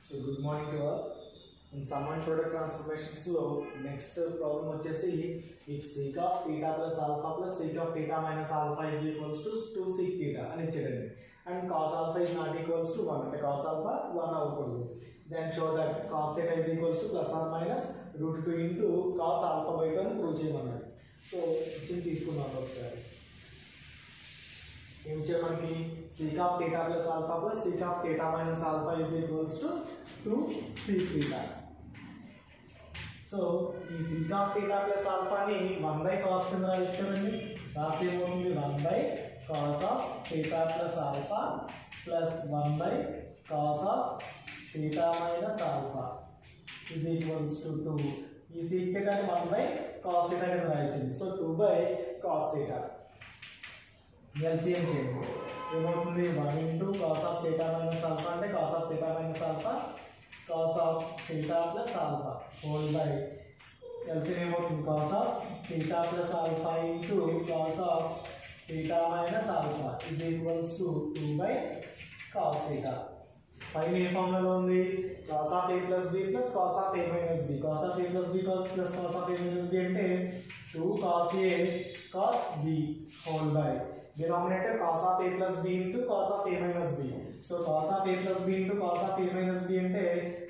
So good morning to all. In sum and product transformations లో next problem వచ్చేసి if sec of theta plus alpha plus sec of theta minus alpha is equals to 2 sec theta అని ఇచ్చాడండి and cos alpha is not equals to 1 అంటే cos alpha 1 అవ్వకూడదు. Then show that cos theta is equals to plus or minus root 2 into cos alpha by 2 అని prove చేయమన్నాడు. So ఇది తీసుకున్నాం ఒకసారి. ఏం మనకి sec of theta plus alpha plus sec of theta minus alpha is equals to 2 sec theta. So ఈ sec of theta plus alpha ని 1 by cos కింద రాయొచ్చు కదండి. రాస్తే ఏమవుతుంది 1 by cos of theta plus alpha plus 1 by cos of theta minus alpha is equals to 2. ఈ sec theta ని 1 by cos theta కింద రాయొచ్చు. So 2 by cos theta LCM చేయండి. ఏమవుతుంది 1 into cos of theta minus alpha అంటే cos of theta minus alpha cos of theta plus alpha whole by LCM ఏమవుతుంది cos of theta plus alpha into cos of theta minus alpha is equals to 2 by cos theta. పైన ఏ ఫార్ములాలో ఉంది cos of a plus b plus cos of a minus b. cos of a plus b plus cos of a minus b అంటే 2 cos a cos b whole by denominator cos of a plus b into cos of a minus b. So cos of a plus b into cos of a minus b అంటే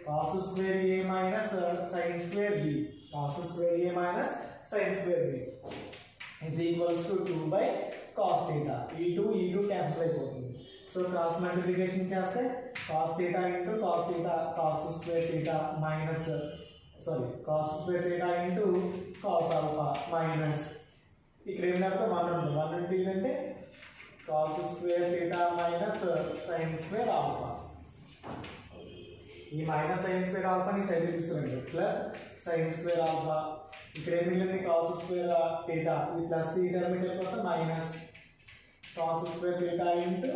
cos square a minus sin square b. cos square a minus sin square b is equals to 2 by cos theta. e2 cancel అయిపోతుంది. So cross multiplication చేస్తే cos theta into cos theta cos square theta minus cos square theta into cos alpha minus ఇక్కడ ఏం లేకపోతే 1 ఉంటుంది. 1 అంటే ఏంటంటే cos square theta minus sin square alpha. ఈ minus sin square alpha ని సైడ్ తీసుకురండి ప్లస్ sin square alpha. ఇక్కడ ఏం మిగిలింది cos square theta. ఈ ప్లస్ ఈ టర్మినల్ కోసం minus cos square theta into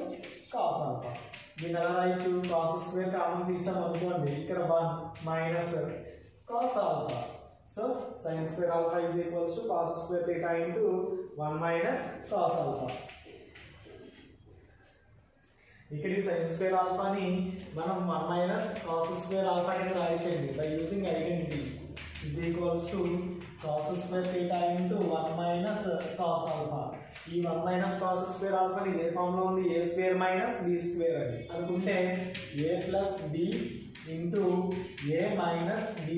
cos alpha. దీని ఎలా రాయొచ్చు cos square కామన్ తీసాం అనుకోండి ఇక్కడ 1 minus cos alpha. So sin square alpha is equals to cos square theta into 1 minus cos alpha. ఇక్కడ ఈ sin square alpha ని మనం 1 minus cos square alpha కింద రాయొచ్చండి by using identity is equals to cos square theta into 1 minus cos alpha. ఈ 1 minus cos square alpha ని ఏ form లో ఉంది a square minus b square అని అనుకుంటే a plus b into a minus b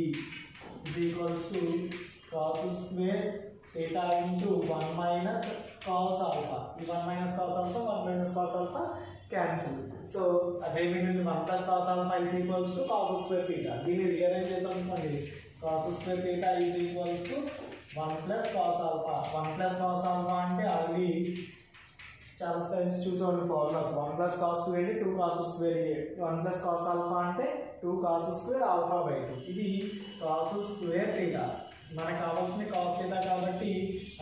is equals to cos square theta into 1 minus cos alpha. ఈ 1 minus cos alpha 1 minus cos alpha cancel. So again we will 1 plus cos alpha is equals to cos square theta. దీన్ని realise చేసామనుకోండి cos square theta is equals to 1 plus cos alpha. 1 plus cos alpha అంటే already చాలా times చూసాను formulas 1 plus cos 2 అంటే 2 cos square a. 1 plus cos alpha అంటే 2 cos square alpha by 2. ఇది cos square theta. మనకు కావాల్సింది cos theta కాబట్టి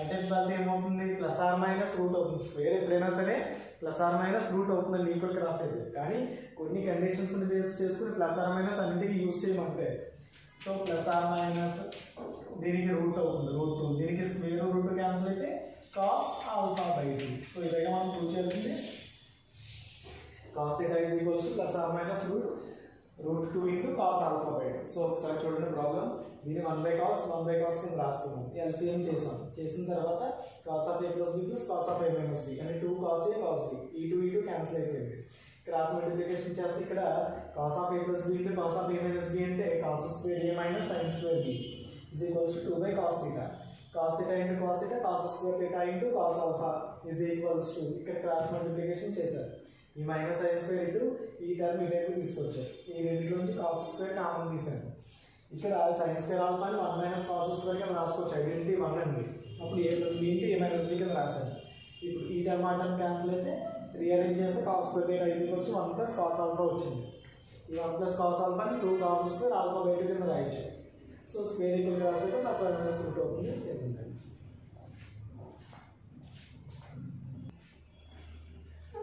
అంటే బదులు ఏమవుతుంది ప్లస్ ఆర్ మైనస్ రూట్ అవుతుంది. స్క్వేర్ ఎప్పుడైనా సరే ప్లస్ ఆర్ మైనస్ రూట్ అవుతుంది ఈక్వల్ రాసేది. కానీ కొన్ని కండిషన్స్ బేస్ చేసుకుని ప్లస్ ఆర్ మైనస్ అన్నిటికీ యూజ్ చేయమంటే సో ప్లస్ ఆర్ మైనస్ దీనికి రూట్ అవుతుంది రూట్ 2. దీనికి స్క్వేర్ రూట్ క్యాన్సిల్ అయితే cos alpha by 2. సో ఇలాగా మనం ప్రూవ్ చేయాల్సింది cos theta is equals to plus or minus root 2 into cos alpha by 2. So ఒకసారి చూడండి ప్రాబ్లం. దీన్ని 1 by cos కింద రాసుకున్నాం. LCM చేసిన తర్వాత cos of a plus b plus cos of a minus b అంటే 2 cos a cos b. e2 cancel అయిపోయింది. Cross multiplication చేస్తే ఇక్కడ cos of a plus b into cos of a minus b అంటే cos square a minus sin square b is equals to 2 by cos theta. cos theta into cos theta cos square theta into cos alpha is equals to ఇక్కడ cross multiplication చేశారు. ఈ minus sin square ఇటు ఈ term ఇటు తీసుకొచ్చారు. ఈ రెండింటిలోంచి cos square common తీసాను. ఇక్కడ sin square alpha ని 1 minus cos square కింద రాసుకోవచ్చు. ఐడెంటిటీ 1 అండి. అప్పుడు a plus b into a minus b కింద రాశాను. ఇప్పుడు ఈ టర్మ్ ఆ టర్మ్ క్యాన్సిల్ అయితే రీఅరేంజ్ చేస్తే cos square theta is equals to 1 plus cos alpha వచ్చింది. ఈ 1 plus cos alpha ని 2 cos square alpha by 2 కింద రాయొచ్చు. సో స్క్వేర్ ఈక్వల్ రాసేది ప్లస్ ఆర్ మైనస్ రూట్ అవుతుంది. సేమ్ ఉంటుంది.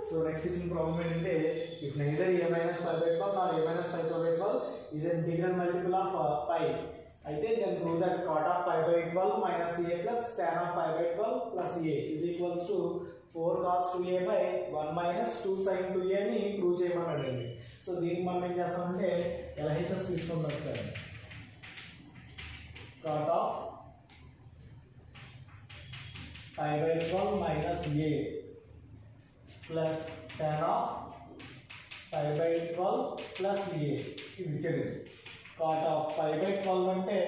So next ichina problem ఏంటంటే if neither a minus 5 by 12 or a minus 5 by 12 is an integral multiple of pi అయితే then prove that cot of pi by 12 minus a plus tan of pi by 12 plus a is equals to 4 cos 2a by 1 minus 2 sin 2a ని prove చేయమన్నాడండి. So దీనికి మనం ఏం చేస్తామంటే తీసుకుందాం ఒకసారి. cot of pi by 12 minus a plus tan of pi by 12 plus a ఇది ఇచ్చేది. cot of pi by 12 అంటే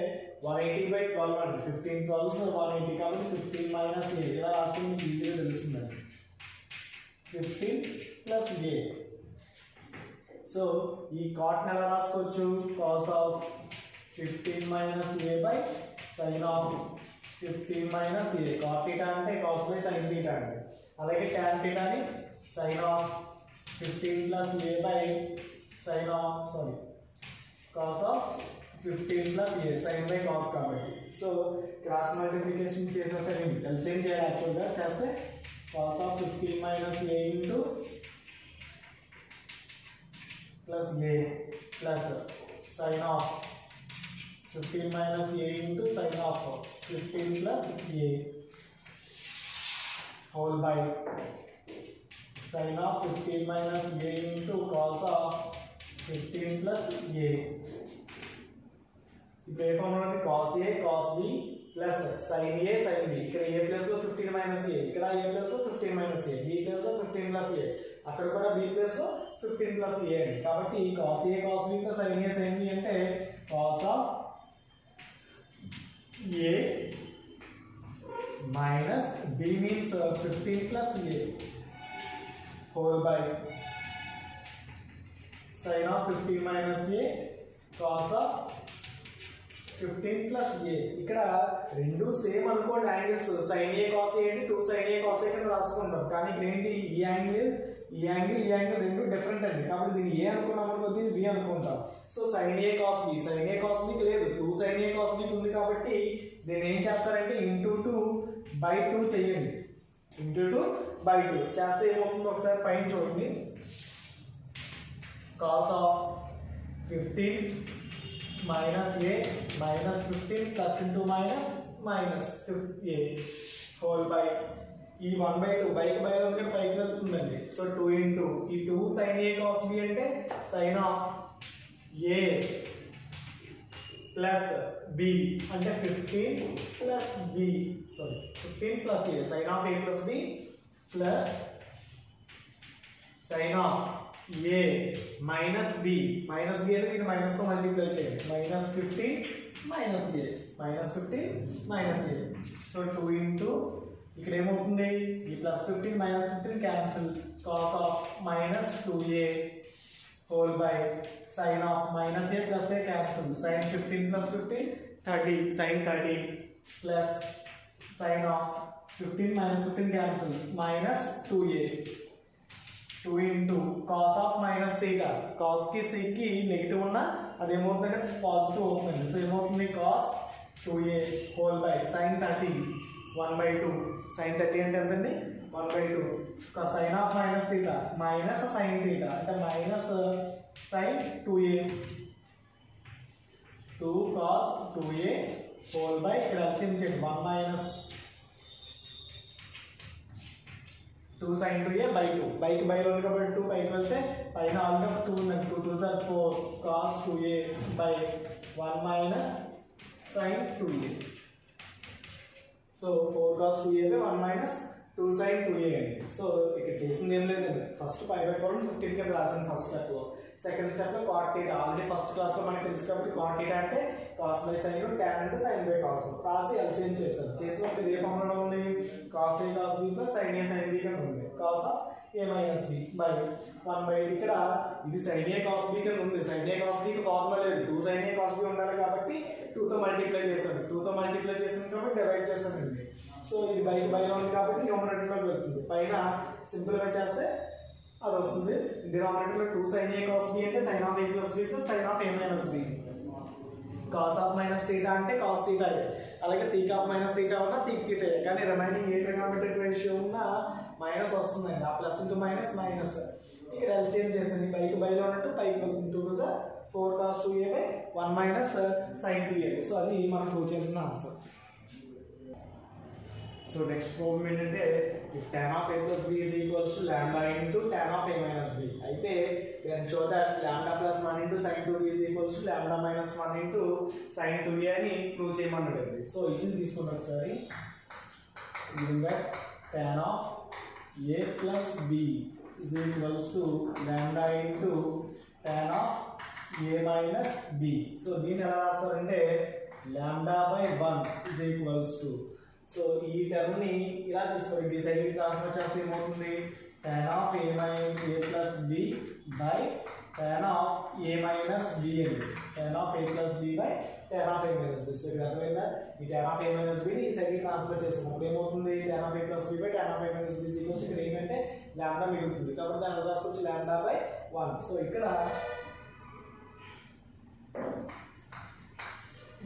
180 by 12 అంటే 15 12 180 కాబట్టి 15 minus a ఇలా రాసుకుని మీకు ఈజీగా తెలుస్తుందండి. 15 plus a. సో ఈ cot ని ఎలా రాసుకోవచ్చు? cos of 15 minus a by sin of 15 minus a. cot theta అంటే cos by sin theta అండి. అలాగే tan theta ని sin of 15 plus a by sin of cos of 15 plus a sin by cos కాబట్టి. So cross multiplication చేసేస్తే LCM చేయాలి. యాక్చువల్గా చేస్తే cos of 15 minus a into plus a plus sin of 15 minus a into sin of 15 plus a whole by sin of 15 minus a into cos of 15 plus a. ఇప్పుడు ఏ formula ఉంది? cos a cos b plus sin a sin b. ఇక్కడ a plus లో 15 minus a, ఇక్కడ a plus లో 15 minus a, b plus లో 15 plus a, అక్కడ కూడా b plus లో 15 ప్లస్ a అండి. కాబట్టి cos a cos b plus sin a sin b అంటే cos of a minus b means 15 plus a whole by sin of 15 minus a cos of 15 plus a. ఇక్కడ రెండు same అనుకోండి angles. sin a cos a అంటే 2 sin a cos a కింద రాసుకుంటాం. కానీ ఇక్కడ ఏంటి? ఈ యాంగిల్ రెండు డిఫరెంట్ అండి. కాబట్టి దీన్ని a అనుకున్నాం అనుకో, దీన్ని b అనుకుంటాం. So sin a cos b లేదు, 2 sin a cos b ఉంది కాబట్టి దీన్ని ఏం చేస్తారంటే ఇంటూ 2 by 2 చేయండి. ఇంటూ 2 by 2 చేస్తే ఏమవుతుందో ఒకసారి పైన చూడండి. cos of 15 minus a minus 15 plus into minus a whole by ఈ 1 by 2 పైకి బై ఉంటే పైకి వెళ్తుందండి. సో 2 into ఈ 2 sin a cos b అంటే sin of a plus b అంటే 15 plus b 15 plus a sin of a plus b plus sin of a minus b అంటే దీన్ని మైనస్ తో మల్టిప్లై చేయండి. minus 15 minus a so 2 into ఇక్కడ ఏమవుతుంది? ఈ plus 15 minus 15 cancel. cos of minus 2a whole by sin of minus a plus a cancel. sin 15 plus 15 30 sin 30 plus sin of 15 minus 15 cancel minus 2a 2 into cos of minus theta. cos కి c కి negative ఉన్నా అది ఏమవుతుందంటే positive అవుతుంది. So ఏమవుతుంది? cos 2a whole by sin 30 1 by 2 sin 30 అంటే ఎంతండి? 1 by 2 sin of minus theta minus sin theta అంటే minus sin 2a 2 cos 2a whole by ఇక్కడ LCM చేయండి 1 minus 2 sin 2a by 2 బైకి by ఉంది కాబట్టి 2 పైకి వెళ్తే పైన ఆల్రెడీ 2 ఉన్నది. 2 2 4 cos 2a by 1 minus sin 2a. So 4 cos 2a by 1 minus 2 sin 2a అండి. సో ఇక్కడ చేసింది ఏం లేదండి. ఫస్ట్ పై బై 15 కింద రాసాను ఫస్ట్ స్టెప్ లో. సెకండ్ స్టెప్ లో cot theta already first class లో మనకి తెలుసు కాబట్టి cot theta అంటే cos by sin, tan అంటే sin by cos రాసి LCM చేశాను. చేసినప్పుడు ఏ ఫార్ములా ఉంది? cos a cos b plus sin a sin b కింద ఉంది. cos of a minus b by 1 by ఇక్కడ ఇది sin a cos b కింద ఉంది. sin a cos b కి ఫార్ములా లేదు. 2 sin a cos b ఉండాలి కాబట్టి 2 తో మల్టిప్లై చేశాను. 2 తో మల్టిప్లై చేసాను కాబట్టి డివైడ్ చేశానండి. సో ఇది బైలో ఉంది కాబట్టి న్యూమరేటర్లోకి వెళ్తుంది. పైన సింపుల్గా చేస్తే అది వస్తుంది. డినామినేటర్లో 2 sin a cos b అంటే sin of a plus b plus sin of a minus b. cos of minus theta అంటే cos theta. అలాగే sec of minus theta ఉన్న sec theta. కానీ రిమైనింగ్ ఏ ట్రిగ్నోమెట్రిక్ రేషియో ఉన్నా మైనస్ వస్తుందండి. ఆ plus into minus ఇక్కడ LCM చేసింది. పైకి బైలో ఉన్నట్టు పైకి 2 2 4 cos 2a by 1 minus sin 2a. So అది మనం ప్రూవ్ చేసిన ఆన్సర్. సో నెక్స్ట్ ప్రాబ్లం ఏంటంటే if tan of a plus b is equals to lambda into tan of a minus b, అయితే then show that lambda plus 1 into sin 2b is equals to lambda minus 1 into sin 2a అని prove చేయమన్నాడు. So ఇచ్చింది తీసుకున్నాం ఒకసారి. tan of a plus b is equals to lambda into tan of a minus b. So దీన్ని ఎలా రాస్తారంటే lambda by 1 is equals to, so ఈ term ని ఇలా తీసుకోండి, ఈ సైడ్ ట్రాన్స్ఫర్ చేస్తే ఏమవుతుంది tan of a plus b by tan of a minus b అని, tan of a plus b by tan of a minus b. So ఇక్కడ అర్థమైందా, ఈ tan of a minus b ని ఈ సైడ్ ట్రాన్స్ఫర్ చేసినప్పుడు ఏమవుతుంది tan of a plus b by tan of a minus b is equals to, ఇక్కడ ఏంటంటే lambda మిగులుతుంది కాబట్టి దాని రాసుకొచ్చి లాంబ్డా by 1. సో ఇక్కడ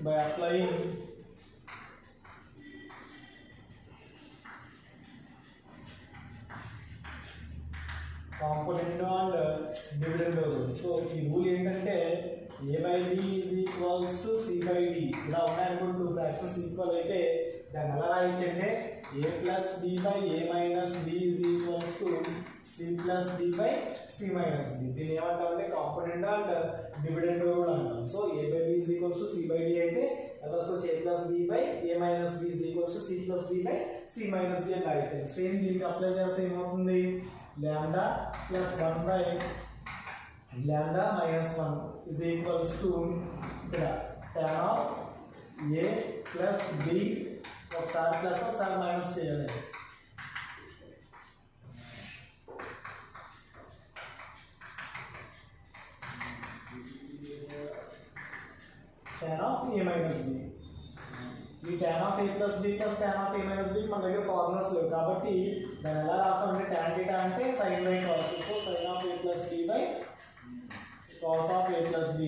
by applying component and dividend rule. So ఈ రూల్ ఏంటంటే a by b is equals to c by d. ఇలా ఉన్నాయనుకోండి, టూ ఫ్రాక్షన్స్ ఈక్వల్ అయితే దాన్ని ఎలా రాయించంటే a plus b by a minus b is equals to c plus d by c minus d. దీన్ని ఏమంటామంటే component and dividend rule అంటాం. So a by b is equals to c by d అయితే వచ్చి a plus b by a minus b is equals to c plus d by c minus d అని రాయించాలి. Same దీనికి apply చేస్తే ఏమవుతుంది lambda plus 1 by lambda minus 1 is equals to tan of a plus b, ఒకసారి plus ఒకసారి minus చేయాలి. tan of a minus b. ఈ tan of a plus b plus tan of a minus b మన దగ్గర formulas లేవు కాబట్టి దాన్ని ఎలా రాస్తామంటే tan theta అంటే sin by cos. So sin of a plus b by cos of a plus b.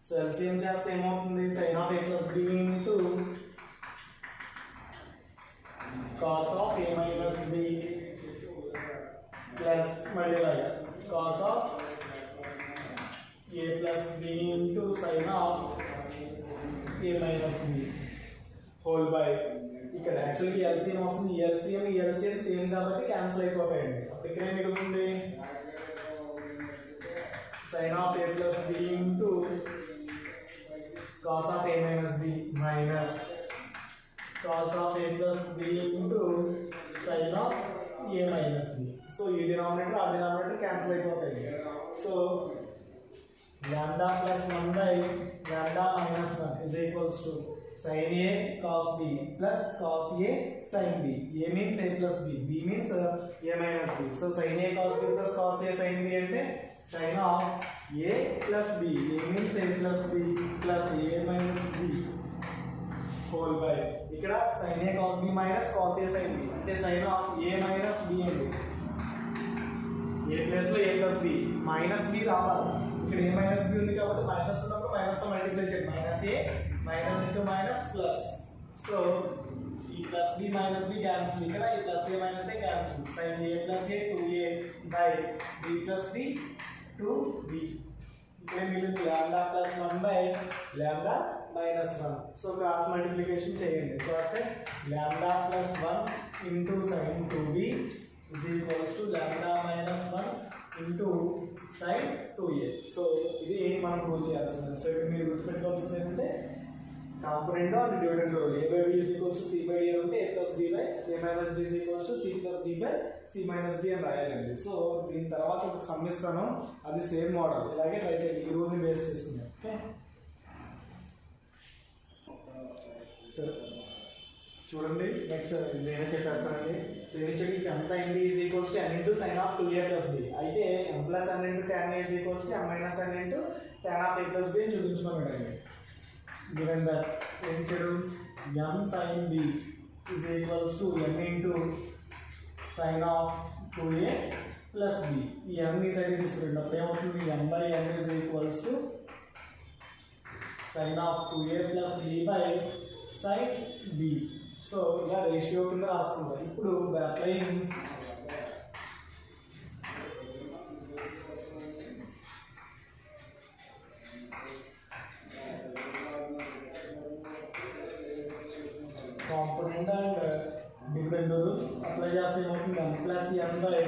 So LCM చేస్తే ఏమవుతుంది sin of a plus b into cos of a minus b plus మళ్ళీ cos of a plus b into sin of a minus b whole by, ఇక్కడ actually LCM వస్తుంది, LCM same కాబట్టి cancel అయిపోతాయండి. అప్పుడు ఇక్కడ ఏం మిగులుతుంది sin of a plus b into cos of a minus b minus cos of a plus b into sin of a minus b. So ఈ denominator ఆ డినామినేటర్ క్యాన్సిల్ అయిపోతాయి. So lambda plus 1 by lambda minus 1 is equals to sin a cos b plus cos a sin b. A means a plus b, b means a minus b. So sin a cos b plus cos a sin b అంటే sin of a plus b, a means a plus b plus a minus b whole by, ఇక్కడ sin a cos b minus cos a sin b అంటే sin of a minus b అండి. a plus లో a plus b minus b రావాలి, ఇక్కడ a minus b ఉంది కాబట్టి minus ఉన్నప్పుడు minus తో మల్టిప్లై చేయండి, minus a minus into minus plus. So ఈ plus b minus b cancel, ఇక్కడ ఈ plus a minus a cancel, sin a plus a 2a by b plus b 2b. ఇక్కడ మిగిలింది lambda plus 1 by lambda minus 1. So cross multiplication చేయండి, చేస్తే lambda plus 1 into sin 2b is equals to lambda minus 1 into sin 2a. So ఇది మనం prove చేయాల్సింది. So ఇక్కడ మీరు గుర్తుపెట్టుకోవాల్సింది ఏంటంటే component and dividend rule. a by b is equals to c by d ఉంటే a plus b by a minus b is equals to c plus d by c minus d అని రాయాలండి. So దీని తర్వాత ఒక some ఇస్తాను, అది same model, ఇలాగే try చేయండి ఈ రూల్ని బేస్ చేసుకున్నాం. ఓకే సరే చూడండి, నెక్స్ట్ నేనే చెప్పేస్తానండి. సో ఏం చెప్పి m sin b is equals to n into sin of 2a plus b అయితే m plus n into tan a is equals to m minus n into tan of a plus b అని చూపించుకోమండి. Given that m sin b is equals to n into sin of 2a plus B. ఈ n ఈ side తీసుకురండి, అప్పుడు ఏమవుతుంది m by n is equals to sine of 2a plus b by sine b. So ఇలా ratio కింద రాసుకుంటాం. ఇప్పుడు applying component and dividend rule apply చేస్తే ఏమవుతుంది, m plus n by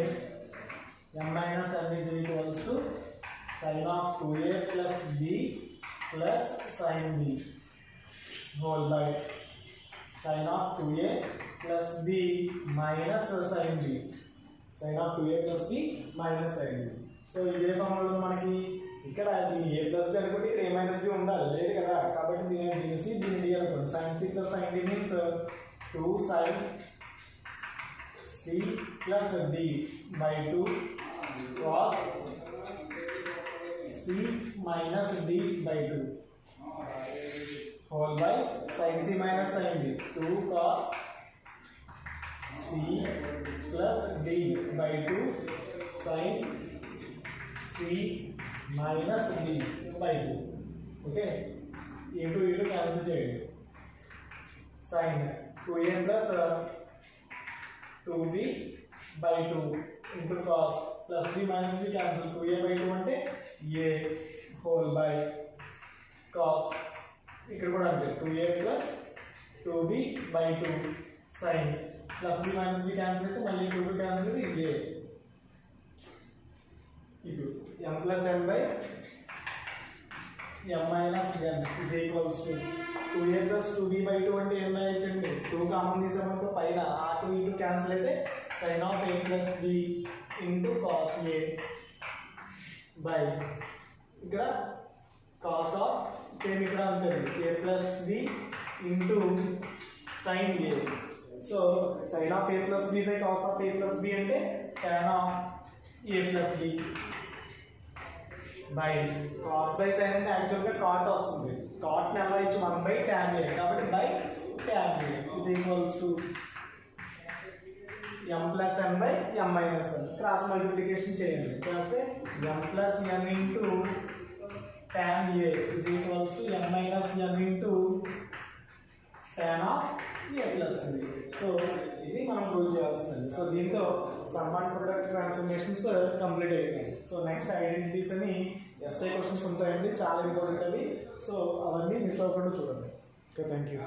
m minus n is equals to sine of 2a plus b plus sine b whole by sin of 2a plus b minus sin b. sin of 2a plus b minus sin b. So ఇదే formula మనకి ఇక్కడ దీని a plus b అనుకుంటే ఇక్కడ a minus b ఉండాలి, లేదు కదా. కాబట్టి దీని c దీని d అనుకోండి. sin c plus sin d means 2 sin c plus d by 2 cos c minus d by 2 whole by sin c minus sin d 2 cos c plus d by 2 sin c minus d by 2. Okay, into into cancel చేయండి. sin 2a plus 2b by 2 into cos plus b minus b cancel. 2a by 2 అంటే a whole by cos, ఇక్కడ కూడా అంతే 2a plus 2b by 2 sin plus b minus b cancel అయితే మళ్ళీ 2b cancel అయితే a. ఇప్పుడు m plus n by m minus n is equals to 2a plus 2b by 2 అంటే ఏం రాయొచ్చండి, 2 common తీసామనుకో పైన ఆ 2 ఇంటూ క్యాన్సిల్ అయితే sin of a plus b into cos a by ఇక్కడ cos of సేమ్ ఇక్కడ ఉంటుంది a plus b into sin a. So sin of a plus b by cos of a plus b అంటే tan of a plus b by cos by sin అంటే యాక్చువల్గా cot వస్తుంది. cot ని ఎలా ఇచ్చి 1 by tan a, కాబట్టి by tan a is equals to m plus n by m minus n. Cross multiplication చేయండి, చేస్తే m plus n into tan a is equals to m minus n into tan of a plus b. So ఇది మనం prove చేయాల్సింది. So దీంతో some and product transformations complete అయిపోయాయి. So next identities అని SI questions ఉంటాయండి, చాలా important అవి. So అవన్నీ మిస్ అవ్వకుండా చూడండి. Okay, thank you.